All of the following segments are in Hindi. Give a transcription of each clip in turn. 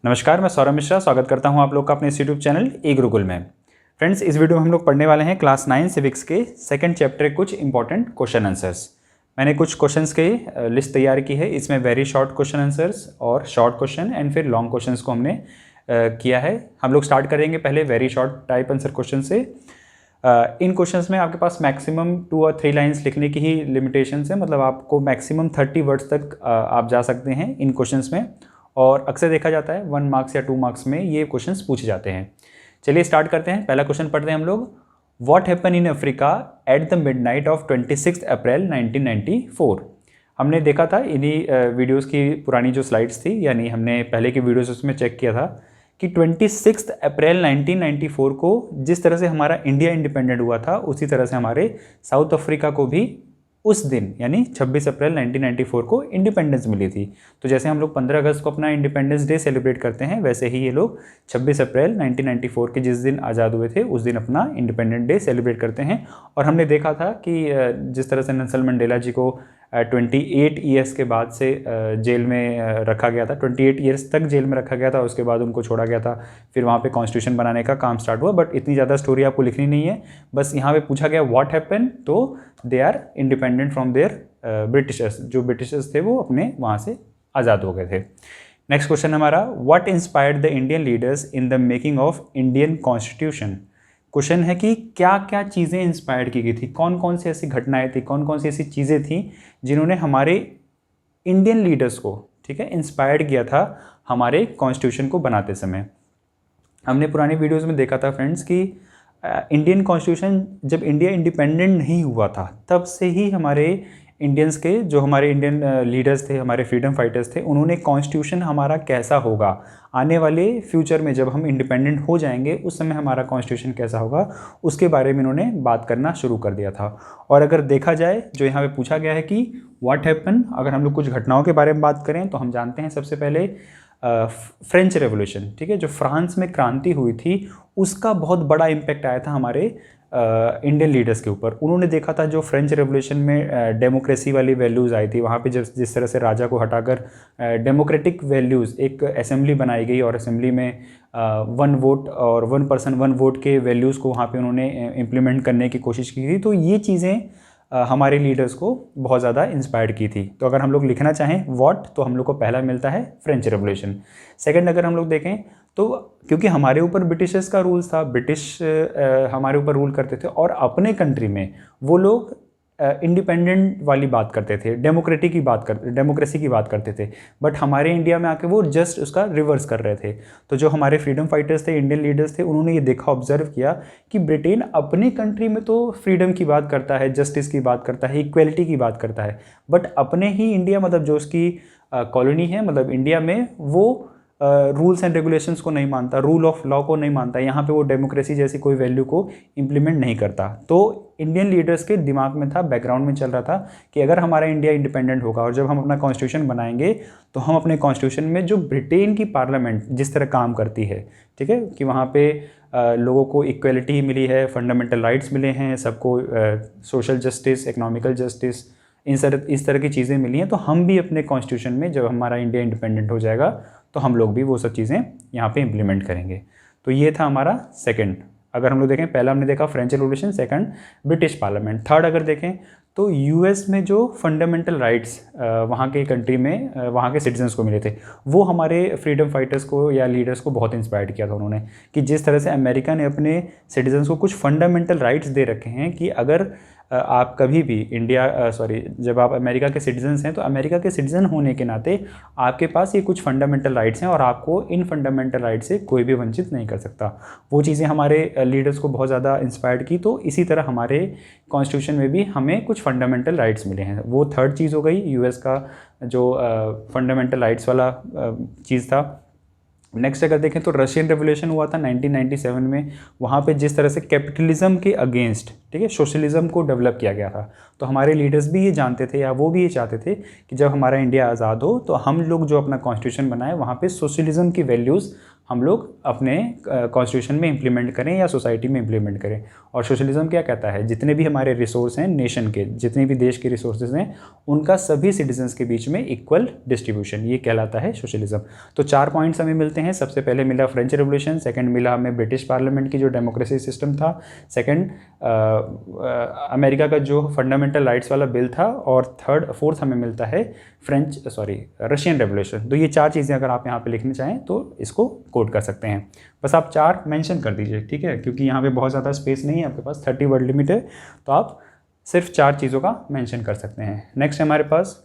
नमस्कार, मैं सौरभ मिश्रा स्वागत करता हूं आप लोग का अपने इस यूट्यूब चैनल ई गुरुकुल में। फ्रेंड्स, इस वीडियो में हम लोग पढ़ने वाले हैं क्लास 9 सिविक्स के सेकंड चैप्टर के कुछ इंपॉर्टेंट क्वेश्चन आंसर्स। मैंने कुछ क्वेश्चंस की लिस्ट तैयार की है। इसमें वेरी शॉर्ट क्वेश्चन आंसर्स और शॉर्ट क्वेश्चन एंड फिर लॉन्ग क्वेश्चंस को हमने किया है। हम लोग स्टार्ट करेंगे पहले very short type answer question से। इन क्वेश्चंस में आपके पास मैक्सिमम 2 और 3 लाइन्स लिखने की ही लिमिटेशंस है, मतलब आपको मैक्सिमम 30 वर्ड्स तक आप जा सकते हैं इन क्वेश्चंस में, और अक्सर देखा जाता है 1 मार्क्स या 2 मार्क्स में ये क्वेश्चंस पूछे जाते हैं। चलिए स्टार्ट करते हैं। पहला क्वेश्चन पढ़ते हैं हम लोग। What happen in Africa at the midnight of 26 अप्रैल 1994। हमने देखा था इन्हीं वीडियोस की पुरानी जो स्लाइड्स थी, यानी हमने पहले की वीडियोस उसमें चेक किया था कि 26 अप्रैल 1994 को जिस तरह से हमारा इंडिया इंडिपेंडेंट हुआ था, उसी तरह से हमारे साउथ अफ्रीका को भी उस दिन यानी 26 अप्रैल 1994 को इंडिपेंडेंस मिली थी। तो जैसे हम लोग 15 अगस्त को अपना इंडिपेंडेंस डे सेलिब्रेट करते हैं, वैसे ही ये लोग 26 अप्रैल 1994 के जिस दिन आज़ाद हुए थे उस दिन अपना इंडिपेंडेंट डे सेलिब्रेट करते हैं। और हमने देखा था कि जिस तरह से नेल्सन मंडेला जी को 28 ईयर्स के बाद से जेल में रखा गया था, 28 ईयर्स तक जेल में रखा गया था, उसके बाद उनको छोड़ा गया था, फिर वहाँ पे कॉन्स्टिट्यूशन बनाने का काम स्टार्ट हुआ। बट इतनी ज़्यादा स्टोरी आपको लिखनी नहीं है, बस यहाँ पे पूछा गया व्हाट हैपन, तो they are independent from their britishers. जो ब्रिटिशर्स थे वो अपने वहाँ से आज़ाद हो गए थे। नेक्स्ट क्वेश्चन हमारा, what inspired the Indian leaders in the making of Indian constitution. Question है कि क्या क्या चीज़ें इंस्पायर की गई थी, कौन कौन सी ऐसी घटनाएं थी, कौन कौन सी ऐसी चीज़ें थी जिन्होंने हमारे इंडियन लीडर्स को, ठीक है, इंस्पायर्ड किया था हमारे कॉन्स्टिट्यूशन को बनाते समय। हमने पुरानी वीडियोस में देखा था फ्रेंड्स कि इंडियन कॉन्स्टिट्यूशन जब इंडिया इंडिपेंडेंट नहीं हुआ था तब से ही हमारे इंडियंस के, जो हमारे इंडियन लीडर्स थे, हमारे फ्रीडम फाइटर्स थे, उन्होंने कॉन्स्टिट्यूशन हमारा कैसा होगा, आने वाले फ्यूचर में जब हम इंडिपेंडेंट हो जाएंगे उस समय हमारा कॉन्स्टिट्यूशन कैसा होगा, उसके बारे में उन्होंने बात करना शुरू कर दिया था। और अगर देखा जाए, जो यहाँ पे पूछा गया है कि व्हाट हैपन, अगर हम लोग कुछ घटनाओं के बारे में बात करें तो हम जानते हैं सबसे पहले फ्रेंच रेवोल्यूशन, ठीक है, जो फ्रांस में क्रांति हुई थी उसका बहुत बड़ा इम्पैक्ट आया था हमारे इंडियन लीडर्स के ऊपर। उन्होंने देखा था जो फ्रेंच रेवोल्यूशन में डेमोक्रेसी वाली वैल्यूज़ आई थी, वहाँ पे जिस तरह से राजा को हटाकर डेमोक्रेटिक वैल्यूज़, एक असेंबली बनाई गई और असेंबली में 1 वोट और 1 पर्सन 1 वोट के वैल्यूज़ को वहाँ पे उन्होंने इम्प्लीमेंट करने की कोशिश की थी। तो ये चीज़ें हमारे लीडर्स को बहुत ज़्यादा इंस्पायर्ड की थी। तो अगर हम लोग लिखना चाहें व्हाट, तो हम लोग को पहला मिलता है फ्रेंच रेवोल्यूशन। सेकंड अगर हम लोग देखें तो क्योंकि हमारे ऊपर ब्रिटिशर्स का रूल था, ब्रिटिश हमारे ऊपर रूल करते थे और अपने कंट्री में वो लोग इंडिपेंडेंट वाली बात करते थे, डेमोक्रेसी की बात करते थे, बट हमारे इंडिया में आके वो जस्ट उसका रिवर्स कर रहे थे। तो जो हमारे फ्रीडम फाइटर्स थे, इंडियन लीडर्स थे, उन्होंने ये देखा, ऑब्जर्व किया कि ब्रिटेन अपने कंट्री में तो फ्रीडम की बात करता है, जस्टिस की बात करता है, इक्वलिटी की बात करता है, बट अपने ही इंडिया, मतलब जो उसकी कॉलोनी है, मतलब इंडिया में, वो रूल्स एंड रेगुलेशंस को नहीं मानता, रूल ऑफ लॉ को नहीं मानता, यहाँ पे वो डेमोक्रेसी जैसी कोई वैल्यू को इम्प्लीमेंट नहीं करता। तो इंडियन लीडर्स के दिमाग में था, बैकग्राउंड में चल रहा था कि अगर हमारा इंडिया इंडिपेंडेंट होगा और जब हम अपना कॉन्स्टिट्यूशन बनाएंगे तो हम अपने कॉन्स्टिट्यूशन में जो ब्रिटेन की पार्लियामेंट जिस तरह काम करती है, ठीक है, कि वहाँ पे लोगों को इक्वलिटी मिली है, फंडामेंटल राइट्स मिले हैं सबको, सोशल जस्टिस, इकोनॉमिकल जस्टिस, इस तरह की चीज़ें मिली हैं, तो हम भी अपने कॉन्स्टिट्यूशन में जब हमारा इंडिया इंडिपेंडेंट हो जाएगा तो हम लोग भी वो सब चीज़ें यहाँ पे इम्प्लीमेंट करेंगे। तो ये था हमारा सेकंड। अगर हम लोग देखें, पहला हमने देखा French revolution, second British parliament, third अगर देखें तो यूएस में जो फंडामेंटल राइट्स वहाँ के कंट्री में वहाँ के सिटीजन्स को मिले थे, वो हमारे फ्रीडम फाइटर्स को या लीडर्स को बहुत इंस्पायर्ड किया था उन्होंने, कि जिस तरह से अमेरिका ने अपने सिटीजन्स को कुछ फंडामेंटल राइट्स दे रखे हैं कि अगर आप कभी भी जब आप अमेरिका के सिटीजन्स हैं तो अमेरिका के सिटीजन होने के नाते आपके पास ये कुछ फंडामेंटल राइट्स हैं और आपको इन फंडामेंटल राइट्स से कोई भी वंचित नहीं कर सकता। वो चीज़ें हमारे लीडर्स को बहुत ज़्यादा इंस्पायर्ड की। तो इसी तरह हमारे कॉन्स्टिट्यूशन में भी हमें कुछ फंडामेंटल राइट्स मिले हैं। वो थर्ड चीज़ हो गई, यूएस का जो फंडामेंटल राइट्स वाला चीज़ था। नेक्स्ट अगर देखें तो रशियन रेवोल्यूशन हुआ था 1997 में, वहाँ पे जिस तरह से कैपिटलिज्म के अगेंस्ट, ठीक है, सोशलिज्म को डेवलप किया गया था। तो हमारे लीडर्स भी ये जानते थे या वो भी ये चाहते थे कि जब हमारा इंडिया आज़ाद हो तो हम लोग जो अपना कॉन्स्टिट्यूशन बनाए वहाँ पे सोशलिज्म की वैल्यूज़ हम लोग अपने कॉन्स्टिट्यूशन में इम्प्लीमेंट करें या सोसाइटी में इम्प्लीमेंट करें। और सोशलिज्म क्या कहता है, जितने भी हमारे रिसोर्स हैं नेशन के, जितने भी देश के रिसोर्सेज हैं, उनका सभी सिटीजन्स के बीच में इक्वल डिस्ट्रीब्यूशन, ये कहलाता है सोशलिज्म। तो 4 पॉइंट्स हमें मिलते हैं। सबसे पहले मिला फ्रेंच रेवोल्यूशन, सेकंड मिला हमें ब्रिटिश पार्लियामेंट की जो डेमोक्रेसी सिस्टम था, सेकंड अमेरिका का जो फंडामेंटल राइट्स वाला बिल था, और फोर्थ हमें मिलता है रशियन रेवोल्यूशन। तो ये 4 चीज़ें अगर आप यहाँ पे लिखना चाहें तो इसको कोड कर सकते हैं। बस आप 4 मेंशन कर दीजिए, ठीक है, क्योंकि यहाँ पे बहुत ज़्यादा स्पेस नहीं है, आपके पास 30 वर्ड लिमिट है, तो आप सिर्फ 4 चीज़ों का मेंशन कर सकते हैं। नेक्स्ट हमारे पास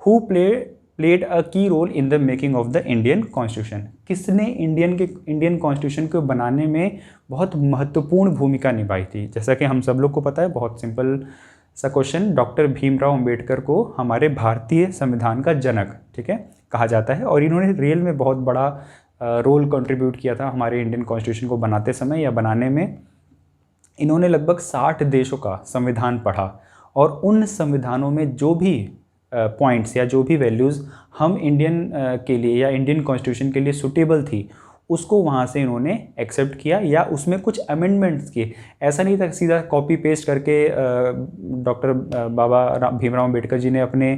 who played a key role in the making of the Indian constitution. किसने इंडियन कॉन्स्टिट्यूशन को बनाने में बहुत महत्वपूर्ण भूमिका निभाई थी। जैसा कि हम सब लोग को पता है, बहुत सिंपल सा क्वेश्चन, डॉक्टर भीमराव अंबेडकर को हमारे भारतीय संविधान का जनक, ठीक है, कहा जाता है। और इन्होंने रियल में बहुत बड़ा रोल कंट्रीब्यूट किया था हमारे इंडियन कॉन्स्टिट्यूशन को बनाते समय या बनाने में। इन्होंने लगभग 60 देशों का संविधान पढ़ा, और उन संविधानों में जो भी पॉइंट्स या जो भी वैल्यूज़ हम इंडियन के लिए या इंडियन कॉन्स्टिट्यूशन के लिए सूटेबल थी, उसको वहाँ से इन्होंने एक्सेप्ट किया या उसमें कुछ अमेंडमेंट्स किए। ऐसा नहीं था सीधा कॉपी पेस्ट करके डॉक्टर बाबा भीमराव अम्बेडकर जी ने अपने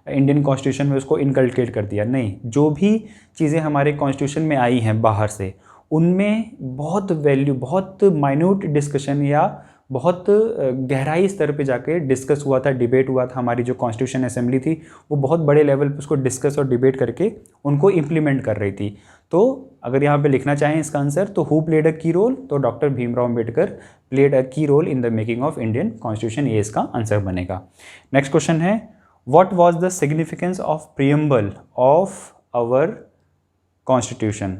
इंडियन कॉन्स्टिट्यूशन में उसको इनकल्केट कर दिया। नहीं, जो भी चीज़ें हमारे कॉन्स्टिट्यूशन में आई हैं बाहर से, उनमें बहुत माइन्यूट डिस्कशन या बहुत गहराई स्तर पे जाके डिस्कस हुआ था, डिबेट हुआ था। हमारी जो कॉन्स्टिट्यूशन असेंबली थी वो बहुत बड़े लेवल पे उसको डिस्कस और डिबेट करके उनको इम्प्लीमेंट कर रही थी। तो अगर यहाँ पे लिखना चाहें इसका आंसर, तो who played a key role, तो doctor Bhimrao Ambedkar played a key role in the making of Indian constitution, ये इसका आंसर बनेगा। नेक्स्ट क्वेश्चन है, what was the significance of preamble of our constitution.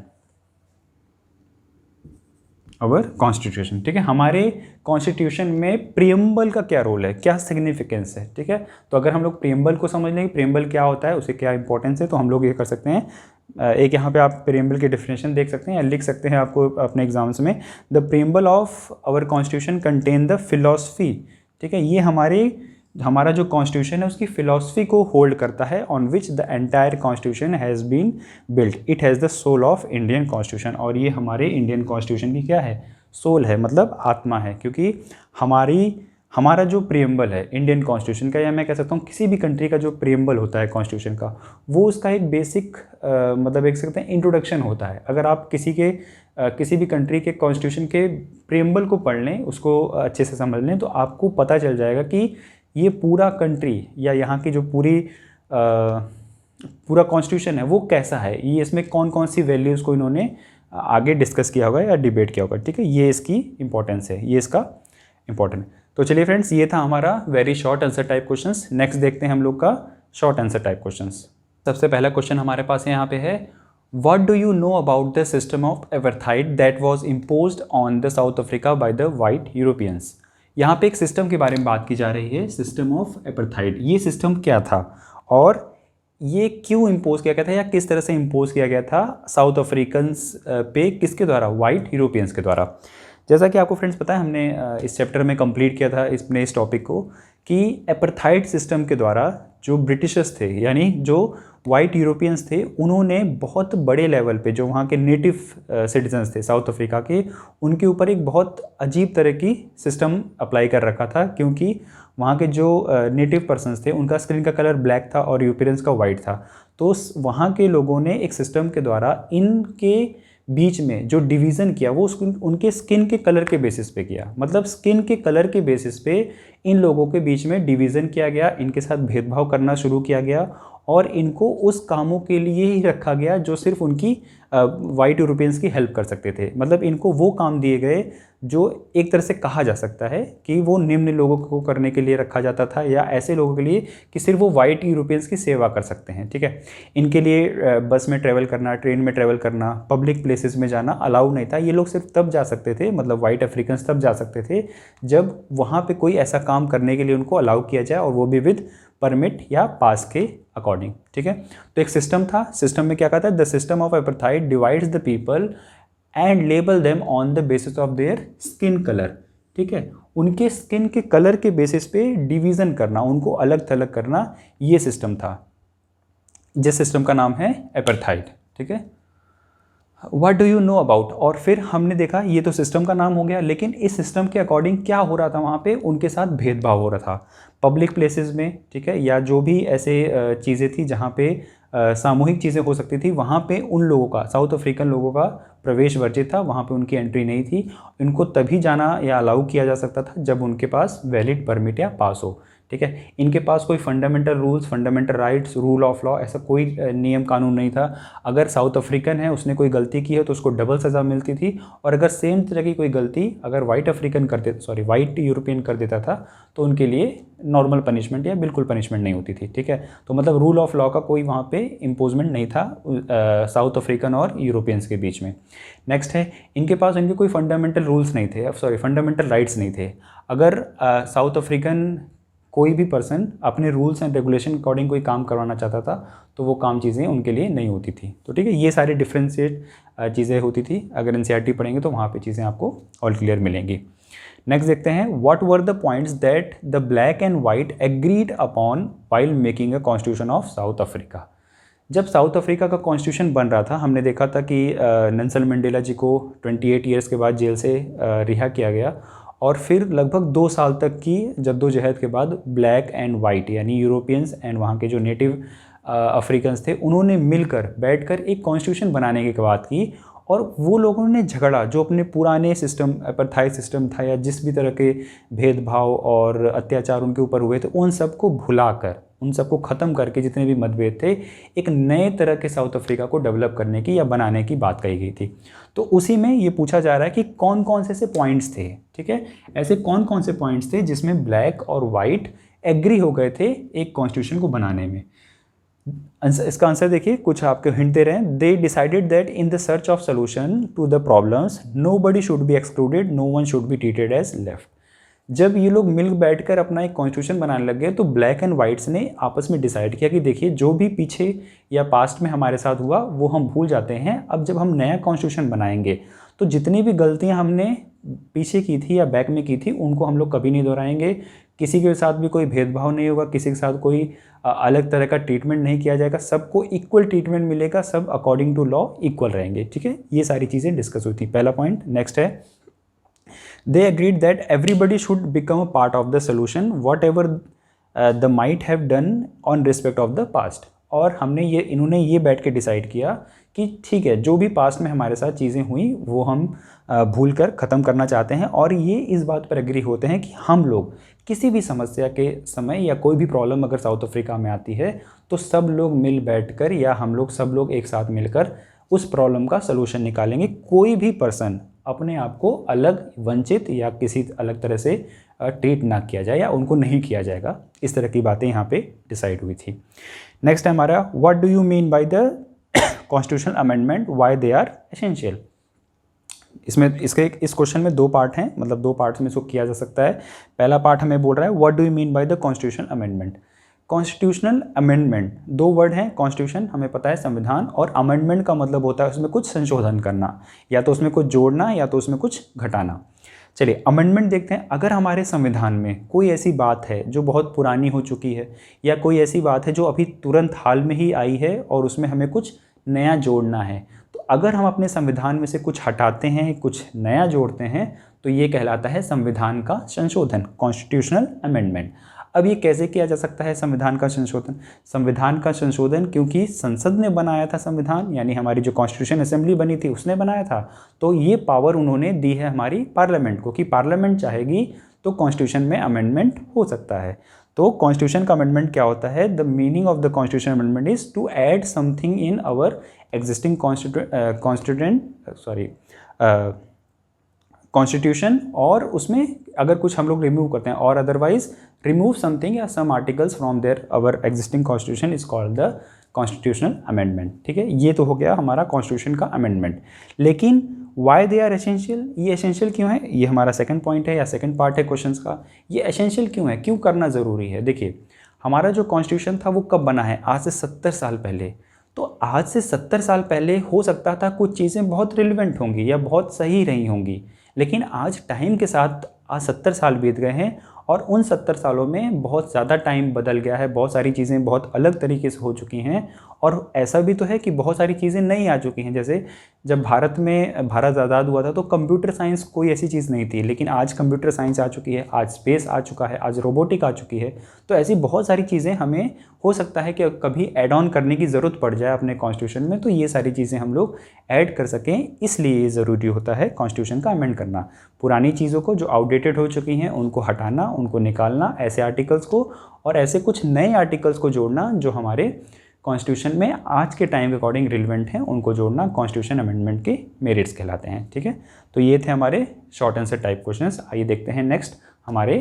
ठीक है, हमारे कॉन्स्टिट्यूशन में प्रीएम्बल का क्या रोल है, क्या सिग्निफिकेंस है, ठीक है। तो अगर हम लोग प्रीएम्बल को समझ लेंगे, प्रीएम्बल क्या होता है, उसे क्या इंपॉर्टेंस है, तो हम लोग ये कर सकते हैं। एक यहाँ पे आप प्रीएम्बल की डेफिनेशन देख सकते हैं या लिख सकते हैं आपको अपने एग्जाम्स में। The preamble of our constitution contain the philosophy, ठीक है, ये हमारा जो कॉन्स्टिट्यूशन है उसकी फिलॉसफी को होल्ड करता है, on which the entire constitution has been built. It has the soul of Indian constitution, और ये हमारे इंडियन कॉन्स्टिट्यूशन की क्या है, सोल है, मतलब आत्मा है। क्योंकि हमारा जो प्रीएम्बल है इंडियन कॉन्स्टिट्यूशन का, या मैं कह सकता हूँ किसी भी कंट्री का जो प्रीएम्बल होता है कॉन्स्टिट्यूशन का, वो उसका एक बेसिक मतलब एक सकते हैं इंट्रोडक्शन होता है। अगर आप किसी भी कंट्री के कॉन्स्टिट्यूशन के प्रीएम्बल को पढ़ लें, उसको अच्छे से समझ लें, तो आपको पता चल जाएगा कि ये पूरा कंट्री या यहाँ की जो पूरा कॉन्स्टिट्यूशन है वो कैसा है, ये इसमें कौन कौन सी वैल्यूज़ को इन्होंने आगे डिस्कस किया होगा या डिबेट किया होगा, ठीक है। ये इसकी इंपॉर्टेंस है, ये इसका इंपॉर्टेंट। तो चलिए फ्रेंड्स, ये था हमारा very short answer type questions. Next देखते हैं हम लोग का शॉर्ट आंसर टाइप क्वेश्चंस। सबसे पहला क्वेश्चन हमारे पास यहाँ पे है, what do you know about the system of apartheid that was imposed on the south Africa by the white Europeans. यहाँ पे एक सिस्टम के बारे में बात की जा रही है, सिस्टम ऑफ एपार्थाइड। ये सिस्टम क्या था और ये क्यों इम्पोज किया गया था या किस तरह से इम्पोज किया गया था साउथ अफ्रीकन्स पे, किसके द्वारा, वाइट यूरोपियंस के द्वारा। जैसा कि आपको फ्रेंड्स पता है, हमने इस चैप्टर में कंप्लीट किया था इस टॉपिक को, कि एपार्थाइड सिस्टम के द्वारा जो ब्रिटिशर्स थे यानी जो वाइट यूरोपियंस थे, उन्होंने बहुत बड़े लेवल पे जो वहाँ के नेटिव सिटीजन्स थे साउथ अफ्रीका के, उनके ऊपर एक बहुत अजीब तरह की सिस्टम अप्लाई कर रखा था। क्योंकि वहाँ के जो नेटिव पर्सन्स थे उनका स्किन का कलर ब्लैक था और यूरोपियंस का वाइट था। तो वहाँ के लोगों ने एक सिस्टम के द्वारा इनके बीच में जो डिवीज़न किया वो उनके स्किन के कलर के बेसिस पे किया। मतलब स्किन के कलर के बेसिस पे इन लोगों के बीच में डिवीज़न किया गया, इनके साथ भेदभाव करना शुरू किया गया और इनको उस कामों के लिए ही रखा गया जो सिर्फ उनकी वाइट यूरोपियंस की हेल्प कर सकते थे। मतलब इनको वो काम दिए गए जो एक तरह से कहा जा सकता है कि वो निम्न लोगों को करने के लिए रखा जाता था, या ऐसे लोगों के लिए कि सिर्फ वो वाइट यूरोपियंस की सेवा कर सकते हैं, ठीक है। इनके लिए बस में ट्रैवल करना, ट्रेन में ट्रैवल करना, पब्लिक प्लेसेस में जाना अलाउ नहीं था। ये लोग सिर्फ तब जा सकते थे, मतलब वाइट अफ्रीकन्स तब जा सकते थे जब वहाँ पे कोई ऐसा काम करने के लिए उनको अलाउ किया जाए, और वो भी विद परमिट या पास के अकॉर्डिंग, ठीक है। तो एक सिस्टम था, सिस्टम में क्या कहता है, the system of apartheid divides the people and label them on the basis of their skin colour, ठीक है। उनके स्किन के कलर के बेसिस पे डिवीज़न करना, उनको अलग थलग करना, ये सिस्टम था जिस सिस्टम का नाम है एपार्थाइड, ठीक है। What do you know about, और फिर हमने देखा ये तो सिस्टम का नाम हो गया, लेकिन इस सिस्टम के अकॉर्डिंग क्या हो रहा था वहाँ पे, उनके साथ भेदभाव हो रहा था पब्लिक प्लेसेस में, ठीक है, या जो भी ऐसे चीज़ें थी जहाँ पे सामूहिक चीज़ें हो सकती थी, वहाँ पे उन लोगों का, साउथ अफ्रीकन लोगों का प्रवेश वर्जित था, वहाँ पे उनकी एंट्री नहीं थी। इनको तभी जाना या अलाउ किया जा सकता था जब उनके पास वैलिड परमिट या पास हो, ठीक है। इनके पास कोई fundamental rules, fundamental rights, rule of law, ऐसा कोई नियम कानून नहीं था। अगर साउथ अफ्रीकन है, उसने कोई गलती की है तो उसको डबल सज़ा मिलती थी, और अगर सेम तरह की कोई गलती अगर वाइट यूरोपियन कर देता था तो उनके लिए नॉर्मल पनिशमेंट या बिल्कुल पनिशमेंट नहीं होती थी, ठीक है। तो मतलब रूल ऑफ लॉ का कोई वहाँ पे इम्पोजमेंट नहीं था साउथ अफ्रीकन और यूरोपियंस के बीच में। नेक्स्ट है, इनके पास इनके कोई फंडामेंटल रूल्स नहीं थे, फंडामेंटल राइट्स नहीं थे। अगर साउथ अफ्रीकन कोई भी पर्सन अपने रूल्स एंड रेगुलेशन अकॉर्डिंग कोई काम करवाना चाहता था तो वो काम चीज़ें उनके लिए नहीं होती थी। तो ठीक है, ये सारी डिफ्रेंशिएट चीज़ें होती थी। अगर एनसीईआरटी पढ़ेंगे तो वहाँ पे चीज़ें आपको ऑल क्लियर मिलेंगी। नेक्स्ट देखते हैं, what were the points that the black and white agreed upon while making a constitution of south Africa. जब साउथ अफ्रीका का कॉन्स्टिट्यूशन बन रहा था, हमने देखा था कि नेल्सन मंडेला जी को 28 ईयर्स के बाद जेल से रिहा किया गया, और फिर लगभग 2 साल तक की जद्दोजहद के बाद ब्लैक एंड वाइट यानी यूरोपियंस एंड वहाँ के जो नेटिव अफ्रीकन्स थे, उन्होंने मिलकर बैठकर एक कॉन्स्टिट्यूशन बनाने की बात की। और वो लोगों ने झगड़ा, जो अपने पुराने सिस्टम, अपार्थाइड सिस्टम था या जिस भी तरह के भेदभाव और अत्याचार उनके ऊपर हुए थे, उन सबको भुलाकर, उन सबको ख़त्म करके जितने भी मतभेद थे, एक नए तरह के साउथ अफ्रीका को डेवलप करने की या बनाने की बात कही गई थी। तो उसी में ये पूछा जा रहा है कि कौन कौन से पॉइंट्स थे, ठीक है, ऐसे कौन कौन से पॉइंट्स थे जिसमें ब्लैक और वाइट एग्री हो गए थे एक कॉन्स्टिट्यूशन को बनाने में। इसका आंसर देखिए, कुछ आपके हिंट दे रहे हैं। They decided that in the search of solution to the problems nobody should be excluded, no one should be treated as left. जब ये लोग मिल बैठकर अपना एक कॉन्स्टिट्यूशन बनाने लग गए तो ब्लैक एंड वाइट्स ने आपस में डिसाइड किया कि देखिए, जो भी पीछे या पास्ट में हमारे साथ हुआ वो हम भूल जाते हैं। अब जब हम नया कॉन्स्टिट्यूशन बनाएंगे तो जितनी भी गलतियां हमने पीछे की थी या बैक में की थी उनको हम लोग कभी नहीं दोहराएंगे। किसी के साथ भी कोई भेदभाव नहीं होगा, किसी के साथ कोई अलग तरह का ट्रीटमेंट नहीं किया जाएगा, सबको इक्वल ट्रीटमेंट मिलेगा, सब अकॉर्डिंग टू लॉ इक्वल रहेंगे, ठीक है। ये सारी चीज़ें डिस्कस हुई थी, पहला पॉइंट। नेक्स्ट है, they agreed that everybody should become a part of the solution whatever the might have done on respect of the past। और इन्होंने ये बैठ के डिसाइड किया कि ठीक है, जो भी पास्ट में हमारे साथ चीज़ें हुई वो हम भूल कर ख़त्म करना चाहते हैं, और ये इस बात पर एग्री होते हैं कि हम लोग किसी भी समस्या के समय या कोई भी प्रॉब्लम अगर साउथ अफ्रीका में आती है तो सब लोग मिल बैठकर या हम लोग सब लोग एक साथ मिलकर उस प्रॉब्लम का सलूशन निकालेंगे। कोई भी पर्सन अपने आप को अलग, वंचित या किसी अलग तरह से ट्रीट ना किया जाए या उनको नहीं किया जाएगा, इस तरह की बातें यहाँ पे डिसाइड हुई थी। नेक्स्ट है हमारा, what do you mean by the constitutional amendment, why they are essential. इस क्वेश्चन में 2 पार्ट हैं, मतलब 2 पार्ट्स में इसको किया जा सकता है। पहला पार्ट हमें बोल रहा है what do you mean by the constitutional amendment. Constitutional amendment, 2 word हैं, कॉन्स्टिट्यूशन हमें पता है संविधान, और अमेंडमेंट का मतलब होता है उसमें कुछ संशोधन करना, या तो उसमें कुछ जोड़ना या तो उसमें कुछ घटाना। चलिए अमेंडमेंट देखते हैं। अगर हमारे संविधान में कोई ऐसी बात है जो बहुत पुरानी हो चुकी है, या कोई ऐसी बात है जो अभी तुरंत हाल में ही आई है और उसमें हमें कुछ नया जोड़ना है, तो अगर हम अपने संविधान में से कुछ हटाते हैं, कुछ नया जोड़ते हैं, तो ये कहलाता है संविधान का संशोधन, कॉन्स्टिट्यूशनल अमेंडमेंट। अब ये कैसे किया जा सकता है संविधान का संशोधन? संविधान का संशोधन क्योंकि संसद ने बनाया था संविधान, यानी हमारी जो कॉन्स्टिट्यूशन असेंबली बनी थी उसने बनाया था, तो ये पावर उन्होंने दी है हमारी पार्लियामेंट को कि पार्लियामेंट चाहेगी तो कॉन्स्टिट्यूशन में अमेंडमेंट हो सकता है। तो कॉन्स्टिट्यूशन का अमेंडमेंट क्या होता है? The meaning of the constitution amendment is to add something in our existing constitution, और उसमें अगर कुछ हम लोग रिमूव करते हैं, और अदरवाइज रिमूव समथिंग या some articles from their our existing constitution is called the constitutional amendment, ठीक है। ये तो हो गया हमारा कॉन्स्टिट्यूशन का अमेंडमेंट। लेकिन वाई दे आर एसेंशियल, ये एसेंशियल क्यों है? ये हमारा सेकंड पॉइंट है या सेकंड पार्ट है क्वेश्चंस का। ये एसेंशियल क्यों है, क्यों करना ज़रूरी है? देखिए, हमारा जो कॉन्स्टिट्यूशन था वो कब बना है? आज से 70 साल पहले। तो आज से 70 साल पहले हो सकता था कुछ चीज़ें बहुत रिलेवेंट होंगी या बहुत सही रही होंगी, लेकिन आज टाइम के साथ आज 70 साल बीत गए हैं और उन 70 सालों में बहुत ज़्यादा टाइम बदल गया है, बहुत सारी चीज़ें बहुत अलग तरीके से हो चुकी हैं, और ऐसा भी तो है कि बहुत सारी चीज़ें नई आ चुकी हैं। जैसे जब भारत आज़ाद हुआ था तो कंप्यूटर साइंस कोई ऐसी चीज़ नहीं थी, लेकिन आज कंप्यूटर साइंस आ चुकी है, आज स्पेस आ चुका है, आज रोबोटिक आ चुकी है। तो ऐसी बहुत सारी चीज़ें हमें हो सकता है कि कभी ऐड ऑन करने की ज़रूरत पड़ जाए अपने कॉन्स्टिट्यूशन में, तो ये सारी चीज़ें हम लोग ऐड कर सकें, इसलिए ये ज़रूरी होता है कॉन्स्टिट्यूशन का अमेंड करना। पुरानी चीज़ों को जो आउटडेटेड हो चुकी हैं उनको हटाना, उनको निकालना, ऐसे आर्टिकल्स को और ऐसे कुछ नए आर्टिकल्स को जोड़ना जो हमारे कॉन्स्टिट्यूशन में आज के टाइम के अकॉर्डिंग रिलेवेंट हैं, उनको जोड़ना कॉन्स्टिट्यूशन अमेंडमेंट के मेरिट्स कहलाते हैं। ठीक है, तो ये थे हमारे शॉर्ट आंसर टाइप क्वेश्चंस। आइए देखते हैं नेक्स्ट हमारे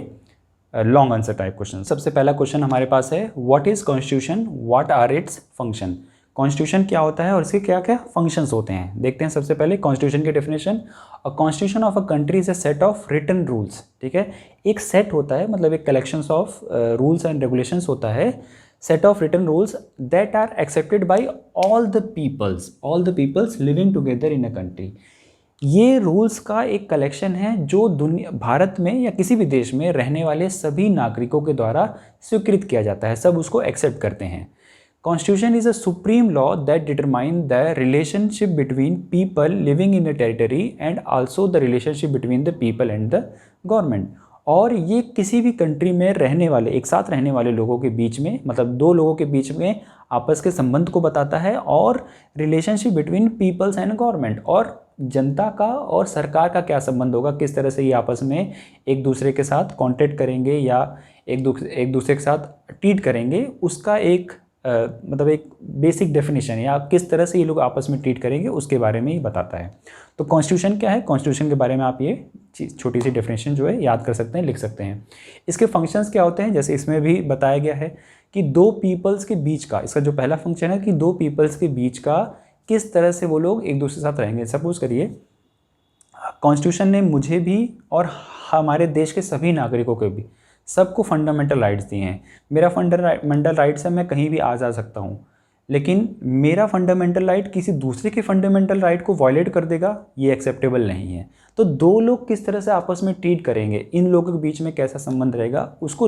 लॉन्ग आंसर टाइप क्वेश्चन। सबसे पहला क्वेश्चन हमारे पास है, what is constitution, what are its function. Constitution क्या होता है और इसके क्या क्या फंक्शंस होते हैं, देखते हैं। सबसे पहले कॉन्स्टिट्यूशन की definition, a constitution of a country is a set of written rules. ठीक है, एक सेट होता है, मतलब एक collections of rules and regulations होता है, set of written rules that are accepted by all the peoples living together in a country। ये रूल्स का एक कलेक्शन है जो भारत में या किसी भी देश में रहने वाले सभी नागरिकों के द्वारा स्वीकृत किया जाता है, सब उसको एक्सेप्ट करते हैं। Constitution is a supreme law that determine the relationship between people living in a territory and also the relationship between the people and the government। और ये किसी भी कंट्री में रहने वाले, एक साथ रहने वाले लोगों के बीच में, मतलब दो लोगों के बीच में आपस के संबंध को बताता है, और relationship between peoples and government, और जनता का और सरकार का क्या संबंध होगा, किस तरह से ये आपस में एक दूसरे के साथ कॉन्टेक्ट करेंगे या एक दूसरे के साथ ट्रीट करेंगे, उसका एक मतलब एक बेसिक डेफिनेशन, या किस तरह से ये लोग आपस में ट्रीट करेंगे उसके बारे में ही बताता है। तो कॉन्स्टिट्यूशन क्या है, कॉन्स्टिट्यूशन के बारे में आप ये छोटी सी डेफिनेशन जो है याद कर सकते हैं, लिख सकते हैं। इसके फंक्शंस क्या होते हैं, जैसे इसमें भी बताया गया है कि दो पीपल्स के बीच का, इसका जो पहला फंक्शन है कि दो पीपल्स के बीच का किस तरह से वो लोग एक दूसरे के साथ रहेंगे। सपोज करिए कॉन्स्टिट्यूशन ने मुझे भी और हमारे देश के सभी नागरिकों को भी सबको फंडामेंटल राइट्स दिए हैं। मेरा फंडामेंटल राइट्स है मैं कहीं भी आ जा सकता हूँ, लेकिन मेरा फंडामेंटल राइट किसी दूसरे के फंडामेंटल राइट को वायलेट कर देगा, ये एक्सेप्टेबल नहीं है। तो दो लोग किस तरह से आपस में ट्रीट करेंगे, इन लोगों के बीच में कैसा संबंध रहेगा, उसको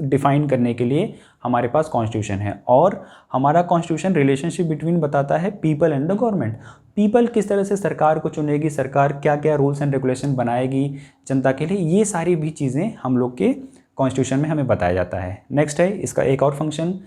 डिफाइन करने के लिए हमारे पास कॉन्स्टिट्यूशन है। और हमारा कॉन्स्टिट्यूशन रिलेशनशिप बिटवीन बताता है people and the government. People किस तरह से सरकार को चुनेगी, सरकार क्या क्या रूल्स एंड रेगुलेशन बनाएगी जनता के लिए, ये सारी भी चीज़ें हम लोग के कॉन्स्टिट्यूशन में हमें बताया जाता है। नेक्स्ट है इसका एक और फंक्शन,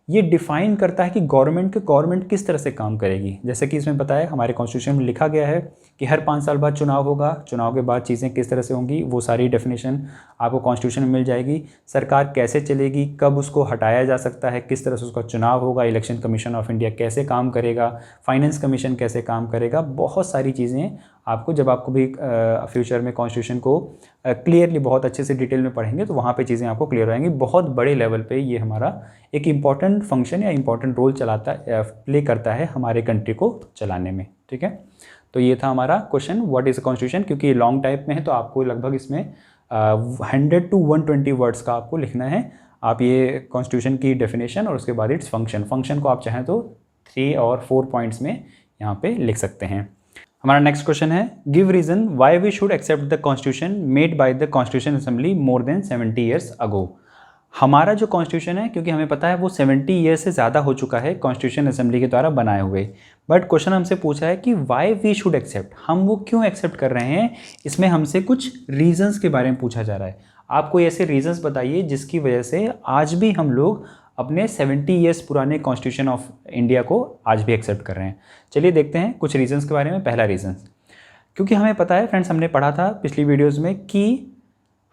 ये डिफाइन करता है कि गवर्नमेंट किस तरह से काम करेगी। जैसे कि इसमें बताया हमारे कॉन्स्टिट्यूशन में लिखा गया है कि हर 5 साल बाद चुनाव होगा, चुनाव के बाद चीज़ें किस तरह से होंगी, वो सारी डेफिनेशन आपको कॉन्स्टिट्यूशन में मिल जाएगी। सरकार कैसे चलेगी, कब उसको हटाया जा सकता है, किस तरह से उसका चुनाव होगा, इलेक्शन कमीशन ऑफ इंडिया कैसे काम करेगा, फाइनेंस कमीशन कैसे काम करेगा, बहुत सारी चीज़ें आपको, जब आपको भी फ्यूचर में कॉन्स्टिट्यूशन को क्लियरली बहुत अच्छे से डिटेल में पढ़ेंगे तो वहाँ पे चीज़ें आपको क्लियर रहेंगी। बहुत बड़े लेवल पे ये हमारा एक इम्पॉर्टेंट फंक्शन या इम्पॉर्टेंट रोल प्ले करता है हमारे कंट्री को चलाने में। ठीक है, तो ये था हमारा क्वेश्चन व्हाट इज़ कॉन्स्टिट्यूशन। क्योंकि ये लॉन्ग टाइप में है तो आपको लगभग इसमें 100 to 120 वर्ड्स का आपको लिखना है। आप ये कॉन्स्टिट्यूशन की डेफिनेशन और उसके बाद इट्स फंक्शन को आप चाहें तो 3 और 4 पॉइंट्स में यहाँ पे लिख सकते हैं। हमारा नेक्स्ट क्वेश्चन है, give reason why we should accept the constitution made by the constitution assembly more than 70 years ago. हमारा जो कॉन्स्टिट्यूशन है, क्योंकि हमें पता है वो 70 ईयर्स से ज़्यादा हो चुका है कॉन्स्टिट्यूशन असेंबली के द्वारा बनाए हुए, बट क्वेश्चन हमसे पूछा है कि वाई वी शुड एक्सेप्ट, हम वो क्यों एक्सेप्ट कर रहे हैं। इसमें हमसे कुछ रीजंस के बारे में पूछा जा रहा है। आप कोई ऐसे रीजंस बताइए जिसकी वजह से आज भी हम लोग अपने 70 ईयर्स पुराने कॉन्स्टिट्यूशन ऑफ इंडिया को आज भी एक्सेप्ट कर रहे हैं। चलिए देखते हैं कुछ रीजंस के बारे में। पहला रीज़न, क्योंकि हमें पता है फ्रेंड्स, हमने पढ़ा था पिछली वीडियोस में कि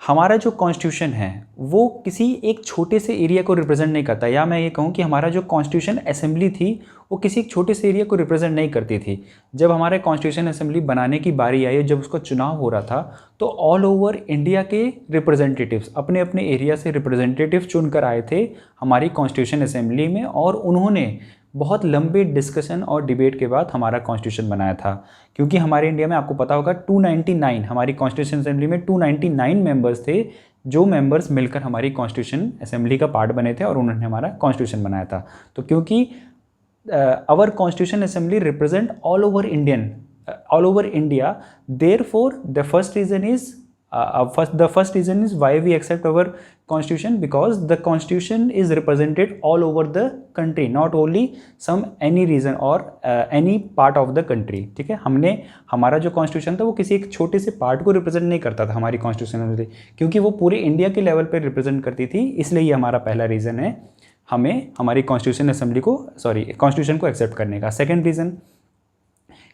हमारा जो कॉन्स्टिट्यूशन है वो किसी एक छोटे से एरिया को रिप्रेजेंट नहीं करता, या मैं ये कहूँ कि हमारा जो कॉन्स्टिट्यूशन असेंबली थी वो किसी एक छोटे से एरिया को रिप्रेजेंट नहीं करती थी। जब हमारे कॉन्स्टिट्यूशन असेंबली बनाने की बारी आई, जब उसका चुनाव हो रहा था, तो ऑल ओवर इंडिया के रिप्रेजेंटेटिव्स अपने अपने एरिया से रिप्रेजेंटेटिव चुनकर आए थे हमारी कॉन्स्टिट्यूशन असेंबली में, और उन्होंने बहुत लंबे डिस्कशन और डिबेट के बाद हमारा कॉन्स्टिट्यूशन बनाया था। क्योंकि हमारे इंडिया में आपको पता होगा 299, हमारी कॉन्स्टिट्यूशन असेंबली में 299 मेंबर्स थे, जो मेंबर्स मिलकर हमारी कॉन्स्टिट्यूशन असेंबली का पार्ट बने थे और उन्होंने हमारा कॉन्स्टिट्यूशन बनाया था। तो क्योंकि our constitution assembly represent all over India, therefore the first reason is the first reason is why we accept our constitution, because the constitution is represented all over the country, not only some any region और any part of the country. ठीक है, हमारा जो कॉन्स्टिट्यूशन था वो किसी एक छोटे से पार्ट को रिप्रेजेंट नहीं करता था हमारी कॉन्स्टिट्यूशन, क्योंकि वो पूरे इंडिया के लेवल पर रिप्रेजेंट करती थी। इसलिए ये हमारा पहला रीज़न है हमें हमारी कॉन्स्टिट्यूशन को एक्सेप्ट करने का। सेकेंड रीज़न,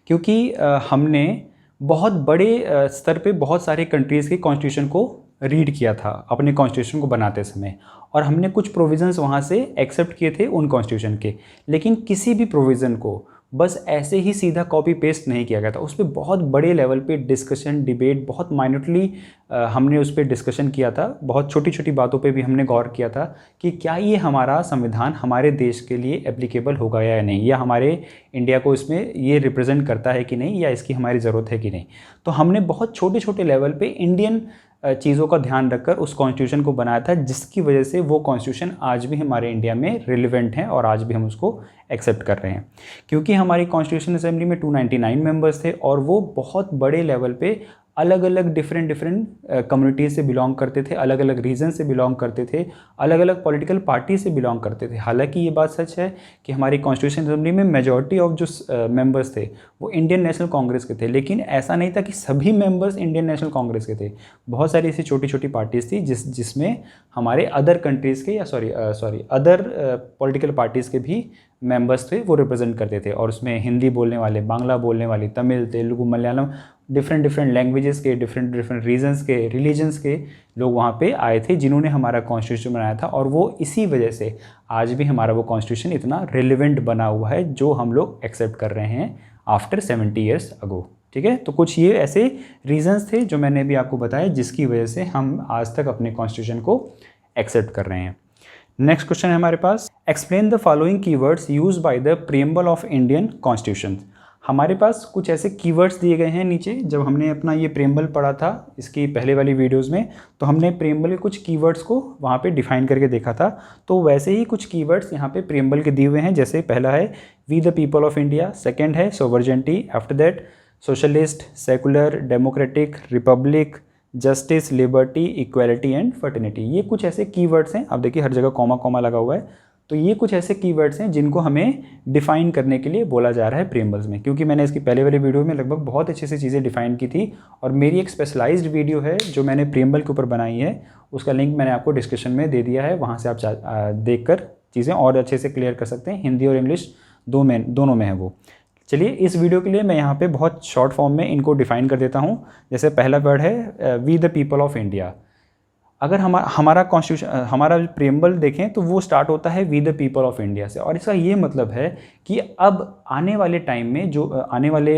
क्योंकि हमने बहुत बड़े स्तर पे बहुत सारे कंट्रीज़ के कॉन्स्टिट्यूशन को रीड किया था अपने कॉन्स्टिट्यूशन को बनाते समय, और हमने कुछ प्रोविज़न्स वहाँ से एक्सेप्ट किए थे उन कॉन्स्टिट्यूशन के, लेकिन किसी भी प्रोविज़न को बस ऐसे ही सीधा कॉपी पेस्ट नहीं किया गया था। उस पर बहुत बड़े लेवल पे डिस्कशन, डिबेट, बहुत माइन्यूटली हमने उस पर डिस्कशन किया था। बहुत छोटी छोटी बातों पे भी हमने गौर किया था कि क्या ये हमारा संविधान हमारे देश के लिए एप्लीकेबल होगा या नहीं, या हमारे इंडिया को इसमें ये रिप्रेजेंट करता है कि नहीं, या इसकी हमारी ज़रूरत है कि नहीं। तो हमने बहुत छोटे छोटे लेवल पे इंडियन चीज़ों का ध्यान रखकर उस कॉन्स्टिट्यूशन को बनाया था, जिसकी वजह से वो कॉन्स्टिट्यूशन आज भी हमारे इंडिया में रिलेवेंट है और आज भी हम उसको एक्सेप्ट कर रहे हैं। क्योंकि हमारी कॉन्स्टिट्यूशन असेंबली में 299 मेंबर्स थे और वो बहुत बड़े लेवल पे अलग अलग डिफरेंट कम्युनिटीज़ से बिलोंग करते थे, अलग अलग रीजन से बिलोंग करते थे, अलग अलग पॉलिटिकल पार्टी से बिलोंग करते थे। हालांकि ये बात सच है कि हमारी कॉन्स्टिट्यूशन असेंबली में मेजॉरिटी ऑफ जो मेंबर्स थे वो इंडियन नेशनल कांग्रेस के थे, लेकिन ऐसा नहीं था कि सभी मेंबर्स इंडियन नेशनल कांग्रेस के थे। बहुत सारी ऐसी छोटी छोटी पार्टीज़ थी जिसमें हमारे अदर कंट्रीज़ के अदर पॉलिटिकल पार्टीज़ के भी मेंबर्स थे, वो रिप्रेजेंट करते थे। और उसमें हिंदी बोलने वाले, बांग्ला बोलने वाले, तमिल, तेलुगु, मलयालम, डिफरेंट लैंग्वेजेस के, डिफरेंट रीजन्स के, रिलीजन्स के लोग वहाँ पे आए थे जिन्होंने हमारा कॉन्स्टिट्यूशन बनाया था। और वो इसी वजह से आज भी हमारा वो कॉन्स्टिट्यूशन इतना रेलिवेंट बना हुआ है जो हम लोग एक्सेप्ट कर रहे हैं आफ्टर 70 ईयर्स अगो। ठीक है, तो कुछ ये ऐसे रीजंस थे जो मैंने भी आपको बताया जिसकी वजह से हम आज तक अपने कॉन्स्टिट्यूशन को एक्सेप्ट कर रहे हैं। नेक्स्ट क्वेश्चन है हमारे पास, explain the following keywords used by the preamble of Indian constitution. हमारे पास कुछ ऐसे कीवर्ड्स दिए गए हैं नीचे। जब हमने अपना ये प्रीएम्बल पढ़ा था इसकी पहले वाली वीडियोस में, तो हमने प्रीएम्बल के कुछ कीवर्ड्स को वहाँ पे डिफाइन करके देखा था। तो वैसे ही कुछ कीवर्ड्स यहाँ पे प्रीएम्बल के दिए हुए हैं। जैसे पहला है we the people of India, second है sovereignty, after that socialist, secular, democratic, republic, justice, liberty, equality and fraternity. ये कुछ ऐसे कीवर्ड्स हैं। आप देखिए हर जगह कॉमा कॉमा लगा हुआ है। तो ये कुछ ऐसे कीवर्ड्स हैं जिनको हमें डिफ़ाइन करने के लिए बोला जा रहा है प्रीएम्बल्स में, क्योंकि मैंने इसकी पहले वाली वीडियो में लगभग बहुत अच्छे से चीज़ें डिफ़ाइन की थी। और मेरी एक स्पेशलाइज्ड वीडियो है जो मैंने प्रीएम्बल के ऊपर बनाई है, उसका लिंक मैंने आपको डिस्क्रिप्शन में दे दिया है। वहाँ से आप देख कर चीज़ें और अच्छे से क्लियर कर सकते हैं। हिंदी और इंग्लिश दोनों में है वो। चलिए, इस वीडियो के लिए मैं यहाँ पे बहुत शॉर्ट फॉर्म में इनको डिफ़ाइन कर देता हूँ। जैसे पहला वर्ड है we the people of India. अगर हमारा कॉन्स्टिट्यूशन, हमारा प्रीएम्बल देखें तो वो स्टार्ट होता है we the people of India से। और इसका ये मतलब है कि अब आने वाले टाइम में, जो आने वाले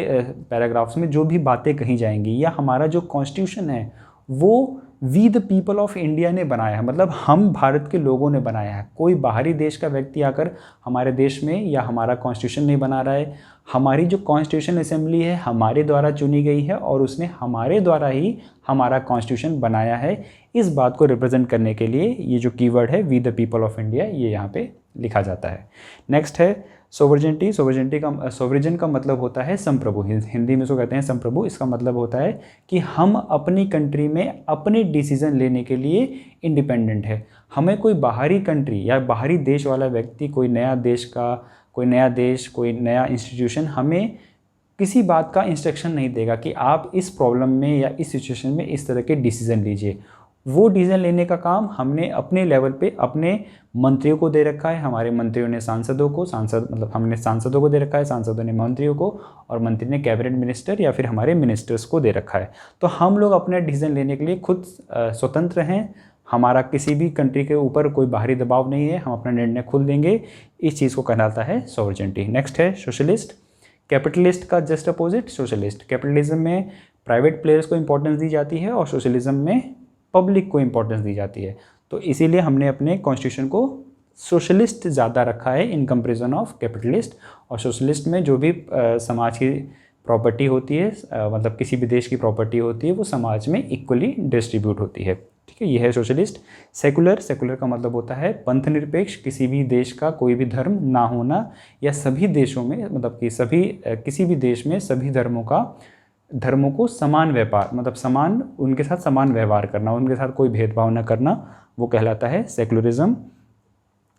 पैराग्राफ्स में जो भी बातें कही जाएंगी, या हमारा जो कॉन्स्टिट्यूशन है वो we the people of India ने बनाया है, मतलब हम भारत के लोगों ने बनाया है। कोई बाहरी देश का व्यक्ति आकर हमारे देश में या हमारा कॉन्स्टिट्यूशन नहीं बना रहा है। हमारी जो कॉन्स्टिट्यूशन असेंबली है हमारे द्वारा चुनी गई है और उसने हमारे द्वारा ही हमारा कॉन्स्टिट्यूशन बनाया है। इस बात को रिप्रेजेंट करने के लिए ये जो कीवर्ड है we the people of India, ये यहाँ पे लिखा जाता है। नेक्स्ट है सोवरेंटी। सोवरेजन का मतलब होता है संप्रभु। हिंदी में इसको कहते हैं संप्रभु। इसका मतलब होता है कि हम अपनी कंट्री में अपने डिसीजन लेने के लिए इंडिपेंडेंट है। हमें कोई बाहरी कंट्री या बाहरी देश वाला व्यक्ति, कोई नया देश, कोई नया इंस्टीट्यूशन हमें किसी बात का इंस्ट्रक्शन नहीं देगा कि आप इस प्रॉब्लम में या इस सिचुएशन में इस तरह के डिसीजन लीजिए। वो डिसीजन लेने का काम हमने अपने लेवल पे अपने मंत्रियों को दे रखा है। हमारे मंत्रियों ने हमने सांसदों को दे रखा है, सांसदों ने मंत्रियों को, और मंत्री ने कैबिनेट मिनिस्टर या फिर हमारे मिनिस्टर्स को दे रखा है। तो हम लोग अपने डिसीजन लेने के लिए खुद स्वतंत्र हैं। हमारा किसी भी कंट्री के ऊपर कोई बाहरी दबाव नहीं है, हम अपना निर्णय खुद लेंगे। इस चीज़ को कहलाता है सॉवरेनिटी। नेक्स्ट है सोशलिस्ट। कैपिटलिस्ट का जस्ट अपोजिट सोशलिस्ट। कैपिटलिज्म में प्राइवेट प्लेयर्स को इंपॉर्टेंस दी जाती है और सोशलिज्म में पब्लिक को इंपॉर्टेंस दी जाती है। तो इसीलिए हमने अपने कॉन्स्टिट्यूशन को सोशलिस्ट ज़्यादा रखा है इन कंपेरिजन ऑफ कैपिटलिस्ट। और सोशलिस्ट में जो भी समाज की प्रॉपर्टी होती है, मतलब किसी भी देश की प्रॉपर्टी होती है, वो समाज में इक्वली डिस्ट्रीब्यूट होती है। ठीक है, ये है सोशलिस्ट। सेकुलर का मतलब होता है पंथ निरपेक्ष। किसी भी देश का कोई भी धर्म ना होना, या सभी देशों में, मतलब कि किसी भी देश में सभी धर्मों का धर्मों को समान व्यापार, मतलब समान, उनके साथ समान व्यवहार करना, उनके साथ कोई भेदभाव न करना, वो कहलाता है सेकुलरिज्म।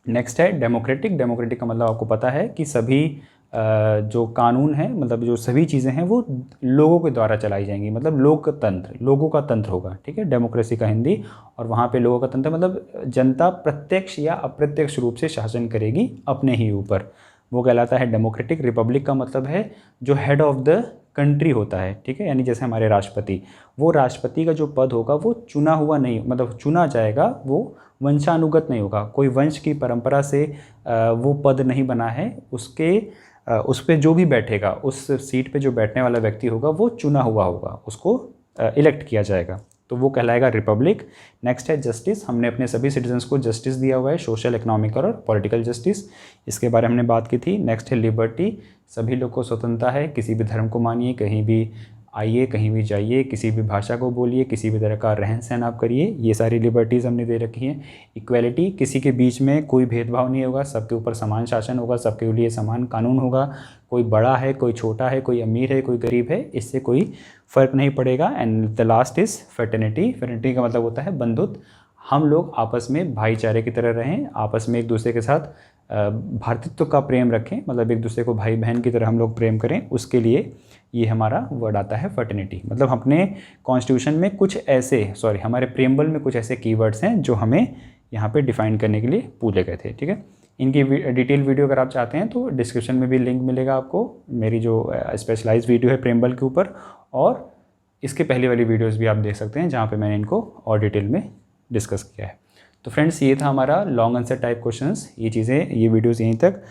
नेक्स्ट है डेमोक्रेटिक। डेमोक्रेटिक का मतलब आपको पता है कि सभी जो कानून है, मतलब जो सभी चीज़ें हैं वो लोगों के द्वारा चलाई जाएंगी, मतलब लोकतंत्र, लोगों का तंत्र होगा, ठीक है, डेमोक्रेसी का हिंदी। और वहाँ पे लोगों का तंत्र मतलब जनता प्रत्यक्ष या अप्रत्यक्ष रूप से शासन करेगी अपने ही ऊपर, वो कहलाता है डेमोक्रेटिक। रिपब्लिक का मतलब है जो हेड ऑफ द कंट्री होता है, ठीक है, यानी जैसे हमारे राष्ट्रपति, वो राष्ट्रपति का जो पद होगा वो चुना हुआ नहीं, मतलब चुना जाएगा, वो वंशानुगत नहीं होगा, कोई वंश की परंपरा से वो पद नहीं बना है, उस पर जो भी बैठेगा, उस सीट पे जो बैठने वाला व्यक्ति होगा वो चुना हुआ होगा, उसको इलेक्ट किया जाएगा, तो वो कहलाएगा रिपब्लिक। नेक्स्ट है जस्टिस। हमने अपने सभी सिटीजन्स को जस्टिस दिया हुआ है, सोशल, इकोनॉमिकल और पॉलिटिकल जस्टिस, इसके बारे में हमने बात की थी। नेक्स्ट है लिबर्टी। सभी लोग को स्वतंत्रता है, किसी भी धर्म को मानिए, कहीं भी आइए, कहीं भी जाइए, किसी भी भाषा को बोलिए, किसी भी तरह का रहन सहन आप करिए, ये सारी लिबर्टीज़ हमने दे रखी हैं। इक्वलिटी, किसी के बीच में कोई भेदभाव नहीं होगा, सबके ऊपर समान शासन होगा, सबके लिए समान कानून होगा, कोई बड़ा है, कोई छोटा है, कोई अमीर है, कोई गरीब है, इससे कोई फ़र्क नहीं पड़ेगा। And the last is fraternity. Fraternity का मतलब होता है बंधुत्व, हम लोग आपस में भाईचारे की तरह रहें, आपस में एक दूसरे के साथ भ्रातृत्व का प्रेम रखें, मतलब एक दूसरे को भाई बहन की तरह हम लोग प्रेम करें, उसके लिए ये हमारा वर्ड आता है फ्रेटर्निटी। मतलब अपने कॉन्स्टिट्यूशन में कुछ ऐसे, हमारे प्रेम्बल में कुछ ऐसे कीवर्ड्स हैं जो हमें यहाँ पे डिफाइन करने के लिए पूछे गए थे, ठीक है। इनकी डिटेल वीडियो अगर आप चाहते हैं तो डिस्क्रिप्शन में भी लिंक मिलेगा आपको, मेरी जो स्पेशलाइज्ड वीडियो है प्रेम्बल के ऊपर, और इसके पहले वाली वीडियोज़ भी आप देख सकते हैं जहाँ पर मैंने इनको और डिटेल में डिस्कस किया है। तो फ्रेंड्स, ये था हमारा लॉन्ग आंसर टाइप क्वेश्चंस, ये चीज़ें, ये वीडियोज़ यहीं तक।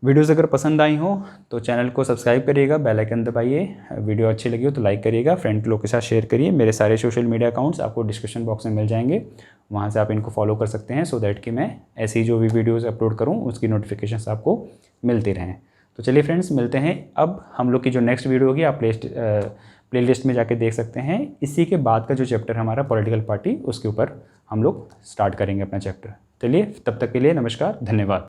वीडियोज़ अगर पसंद आई हो तो चैनल को सब्सक्राइब करिएगा, बेल आइकन दबाइए, वीडियो अच्छी लगी हो तो लाइक करिएगा, फ्रेंड लोग के साथ शेयर करिए। मेरे सारे सोशल मीडिया अकाउंट्स आपको डिस्क्रिप्शन बॉक्स में मिल जाएंगे, वहाँ से आप इनको फॉलो कर सकते हैं, सो दैट कि मैं ऐसी जो भी वीडियोज़ अपलोड करूँ उसकी नोटिफिकेशंस आपको मिलती रहें। तो चलिए फ्रेंड्स, मिलते हैं। अब हम लोग की जो नेक्स्ट वीडियो होगी आप प्ले लिस्ट में जाके देख सकते हैं, इसी के बाद का जो चैप्टर हमारा पॉलिटिकल पार्टी, उसके ऊपर हम लोग स्टार्ट करेंगे अपना चैप्टर। चलिए, तब तक के लिए नमस्कार, धन्यवाद।